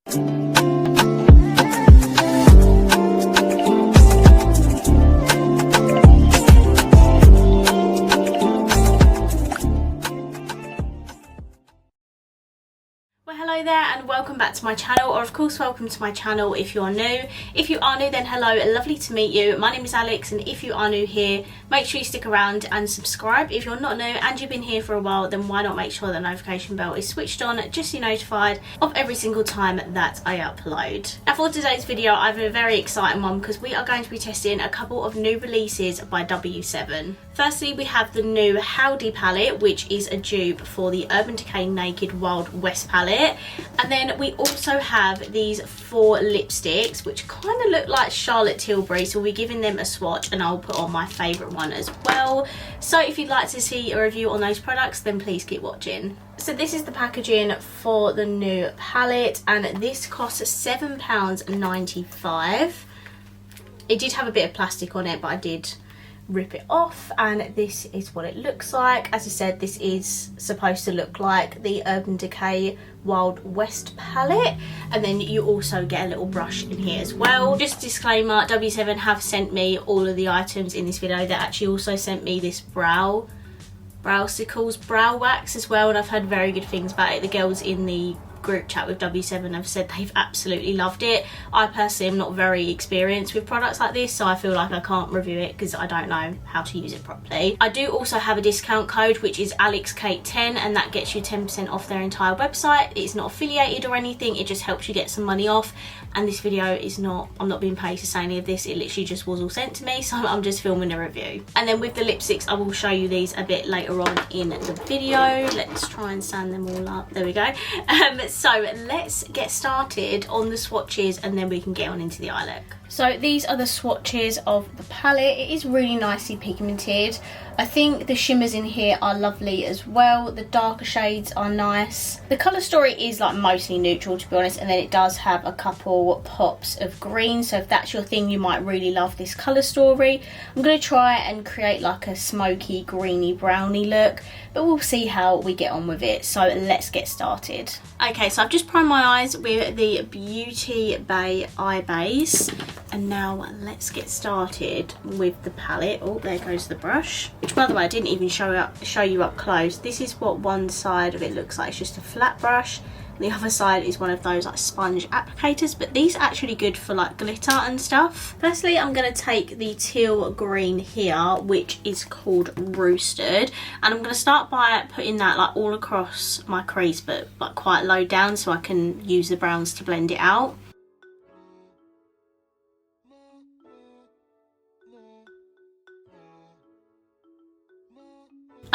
Hello there and welcome back to my channel, or of course welcome to my channel if you are new. If you are new, then hello, lovely to meet you. My name is Alex, and if you are new here, make sure you stick around and subscribe. If you're not new and you've been here for a while, then why not make sure the notification bell is switched on just so you're notified of every single time that I upload. Now for today's video, I have a very exciting one because we are going to be testing a couple of new releases by W7. Firstly, we have the new Howdy palette, which is a dupe for the Urban Decay Naked Wild West palette. And then we also have these 4 lipsticks, which kind of look like Charlotte Tilbury, so we'll be giving them a swatch and I'll put on my favourite one as well. So if you'd like to see a review on those products, then please keep watching. So this is the packaging for the new palette, and this costs £7.95. It did have a bit of plastic on it, but I did rip it off, and this is what it looks like. As I said, this is supposed to look like the Urban Decay Wild West palette, and then you also get a little brush in here as well. Just a disclaimer, W7 have sent me all of the items in this video. They actually also sent me this Browsicles brow wax as well, and I've heard very good things about it. The girls in the group chat with W7 have said they've absolutely loved it. I personally am not very experienced with products like this, so I feel like I can't review it because I don't know how to use it properly. I do also have a discount code, which is ALEXKATE10, and that gets you 10% off their entire website. It's not affiliated or anything, it just helps you get some money off. And this video is not, I'm not being paid to say any of this, it literally just was all sent to me, so I'm just filming a review. And then with the lipsticks, I will show you these a bit later on in the video. Let's try and stand them all up, there we go. So let's get started on the swatches and then we can get on into the eye look. So these are the swatches of the palette. It is really nicely pigmented. I think the shimmers in here are lovely as well. The darker shades are nice. The colour story is like mostly neutral, to be honest, and then it does have a couple pops of green. So if that's your thing, you might really love this colour story. I'm going to try and create like a smoky, greeny, browny look, but we'll see how we get on with it. So let's get started. Okay, so I've just primed my eyes with the Beauty Bay eye base. And now let's get started with the palette. Oh, there goes the brush. Which, by the way, I didn't even show you up close. This is what one side of it looks like. It's just a flat brush. The other side is one of those like sponge applicators, but these are actually good for like glitter and stuff. Firstly, I'm going to take the teal green here, which is called Roasted, and I'm going to start by putting that like all across my crease, but like quite low down so I can use the browns to blend it out.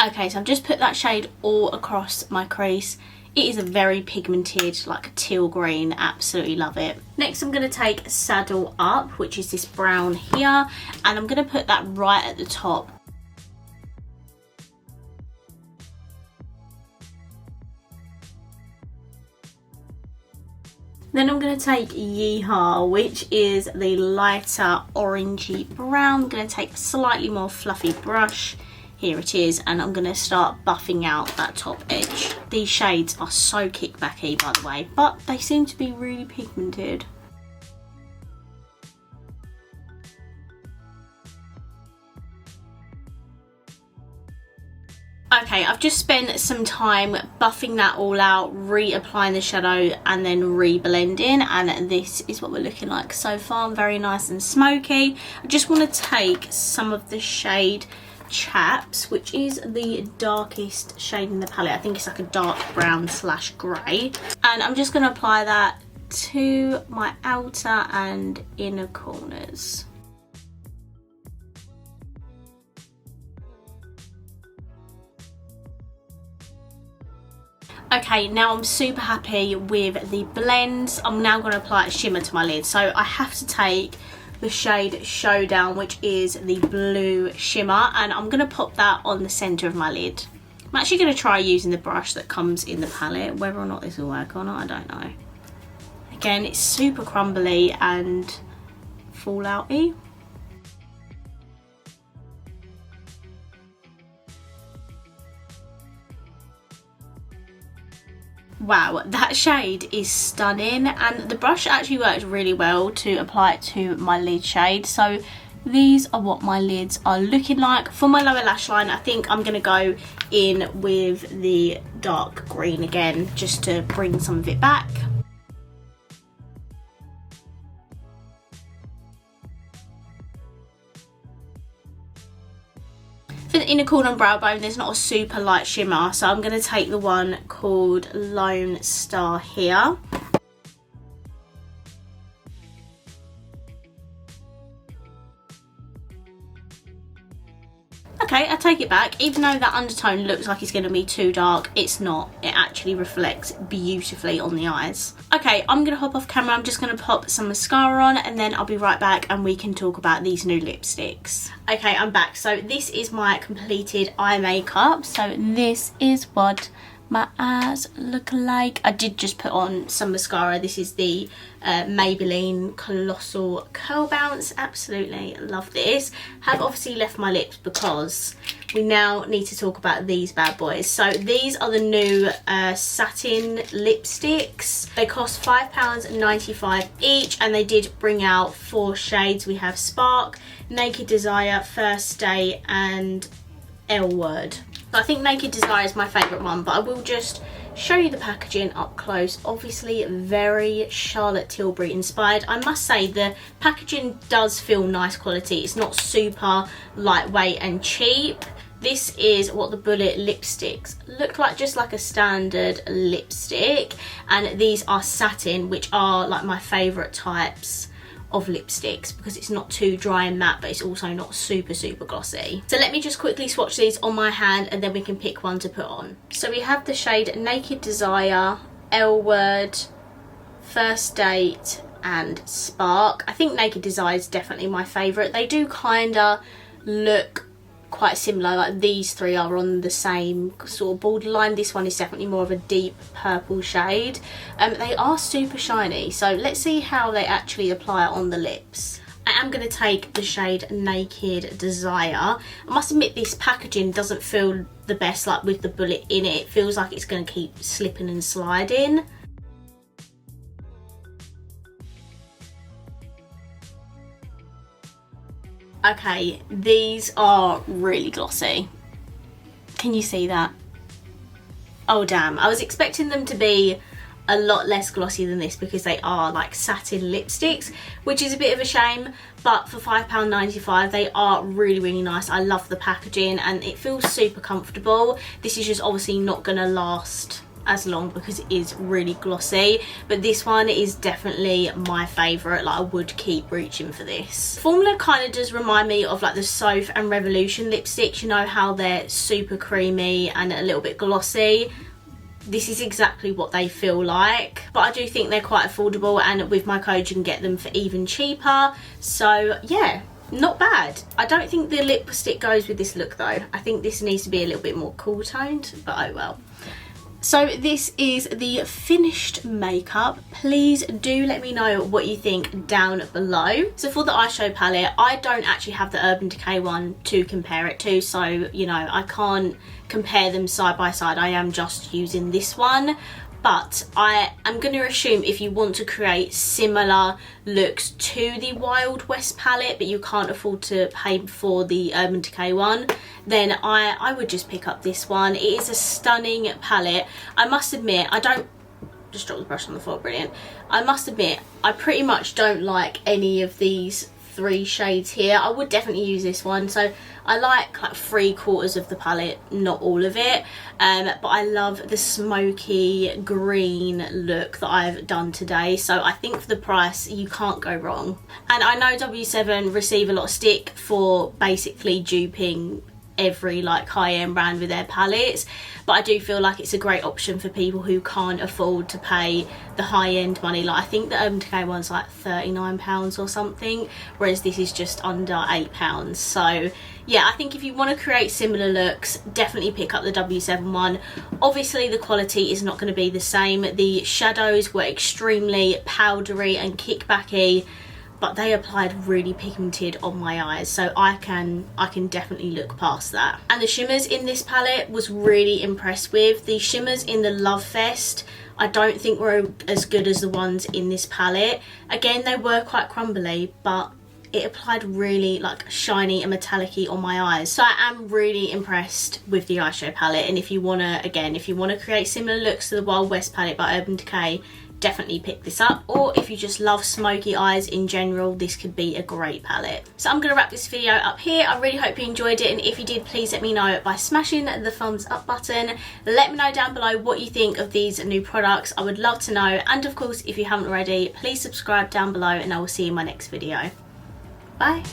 Okay, so I've just put that shade all across my crease. It is a very pigmented, like a teal green, absolutely love it. Next I'm going to take Saddle Up, which is this brown here, and I'm going to put that right at the top. Then I'm going to take Yeehaw, which is the lighter orangey brown. I'm going to take a slightly more fluffy brush. Here it is, and I'm going to start buffing out that top edge. These shades are so kickbacky, by the way, but they seem to be really pigmented. Okay, I've just spent some time buffing that all out, reapplying the shadow and then re-blending, and this is what we're looking like so far. Very nice and smoky. I just want to take some of the shade Chaps, which is the darkest shade in the palette. I think it's like a dark brown / grey, and I'm just going to apply that to my outer and inner corners. Okay, now I'm super happy with the blends. I'm now going to apply a shimmer to my lid, so I have to take the shade Showdown, which is the blue shimmer, and I'm going to pop that on the centre of my lid. I'm actually going to try using the brush that comes in the palette. Whether or not this will work or not, I don't know. Again, it's super crumbly and fallout-y. Wow, that shade is stunning, and the brush actually works really well to apply it to my lid shade. So these are what my lids are looking like. For my lower lash line, I think I'm going to go in with the dark green again, just to bring some of it back. For the inner corner and brow bone, there's not a super light shimmer, so I'm going to take the one called Lone Star here. Okay, I take it back. Even though that undertone looks like it's going to be too dark, it's not. It actually reflects beautifully on the eyes. Okay, I'm going to hop off camera. I'm just going to pop some mascara on, and then I'll be right back and we can talk about these new lipsticks. Okay, I'm back. So this is my completed eye makeup. So this is what my eyes look like. I did just put on some mascara. This is the Maybelline Colossal Curl Bounce. Absolutely love this. Have obviously left my lips because we now need to talk about these bad boys. So these are the new SATIN lipsticks. They cost £5.95 each, and they did bring out 4 shades. We have Spark, Naked Desire, First Day, and L Word. I think Naked Desire is my favourite one, but I will just show you the packaging up close. Obviously very Charlotte Tilbury inspired. I must say the packaging does feel nice quality. It's not super lightweight and cheap. This is what the bullet lipsticks look like, just like a standard lipstick. And these are satin, which are like my favourite types of lipsticks because it's not too dry and matte, but it's also not super glossy. So let me just quickly swatch these on my hand and then we can pick one to put on. So we have the shade Naked Desire, L Word, First Date, and Spark. I think Naked Desire is definitely my favourite. They do kinda look quite similar, like these three are on the same sort of borderline. This one is definitely more of a deep purple shade. They are super shiny, so let's see how they actually apply on the lips. I am going to take the shade Naked Desire. I must admit this packaging doesn't feel the best, like with the bullet in it. It feels like it's going to keep slipping and sliding. Okay, these are really glossy. Can you see that? Oh damn, I was expecting them to be a lot less glossy than this because they are like satin lipsticks, which is a bit of a shame, but for £5.95 they are really nice. I love the packaging and it feels super comfortable. This is just obviously not gonna last as long because it is really glossy, but this one is definitely my favourite. Like I would keep reaching for this. Formula kind of does remind me of like the Soph and Revolution lipsticks, you know how they're super creamy and a little bit glossy. This is exactly what they feel like, but I do think they're quite affordable, and with my code you can get them for even cheaper. So yeah, not bad. I don't think the lipstick goes with this look though. I think this needs to be a little bit more cool toned, but oh well. So this is the finished makeup. Please do let me know what you think down below. So for the eyeshadow palette, I don't actually have the Urban Decay one to compare it to, so you know I can't compare them side by side. I am just using this one. But I am going to assume if you want to create similar looks to the Wild West palette, but you can't afford to pay for the Urban Decay one, then I would just pick up this one. It is a stunning palette. I must admit, I don't... Just drop the brush on the floor, brilliant. I must admit, I pretty much don't like any of these 3 shades here. I would definitely use this one. So I like 3/4 of the palette, not all of it, but I love the smoky green look that I've done today. So I think for the price you can't go wrong. And I know W7 receive a lot of stick for basically duping every high-end brand with their palettes, but I do feel like it's a great option for people who can't afford to pay the high-end money. Like I think the Urban Decay one's like £39 or something, whereas this is just under £8. So yeah, I think if you want to create similar looks, definitely pick up the W7 one. Obviously the quality is not going to be the same. The shadows were extremely powdery and kickbacky. but they applied really pigmented on my eyes, so I can definitely look past that. And the shimmers in this palette was really impressed with. The shimmers in the Love Fest I don't think were as good as the ones in this palette. Again, they were quite crumbly, but it applied really like shiny and metallic-y on my eyes. So I am really impressed with the eyeshadow palette, and if you want to create similar looks to the Wild West palette by Urban Decay, definitely pick this up. Or if you just love smoky eyes in general, this could be a great palette. So I'm going to wrap this video up here. I really hope you enjoyed it, and if you did, please let me know by smashing the thumbs up button. Let me know down below what you think of these new products. I would love to know, and of course if you haven't already, please subscribe down below, and I will see you in my next video. Bye.